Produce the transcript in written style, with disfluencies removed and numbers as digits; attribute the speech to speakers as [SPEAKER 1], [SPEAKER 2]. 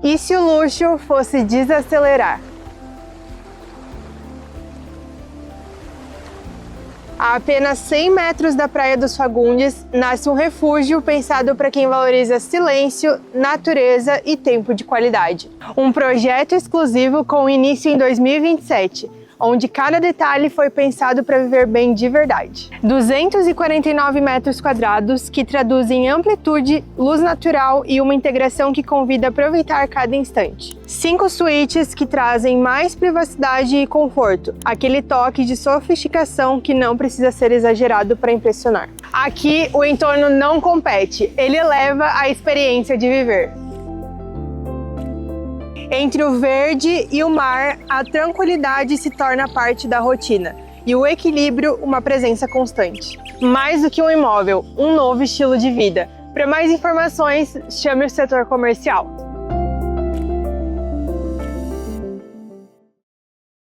[SPEAKER 1] E se o luxo fosse desacelerar? A apenas 100 metros da Praia dos Fagundes, nasce um refúgio pensado para quem valoriza silêncio, natureza e tempo de qualidade. Um projeto exclusivo com início em 2027, onde cada detalhe foi pensado para viver bem de verdade. 249 metros quadrados que traduzem amplitude, luz natural e uma integração que convida a aproveitar cada instante. 5 suítes que trazem mais privacidade e conforto, aquele toque de sofisticação que não precisa ser exagerado para impressionar. Aqui o entorno não compete, ele eleva a experiência de viver. Entre o verde e o mar, a tranquilidade se torna parte da rotina e o equilíbrio uma presença constante. Mais do que um imóvel, um novo estilo de vida. Para mais informações, chame o setor comercial.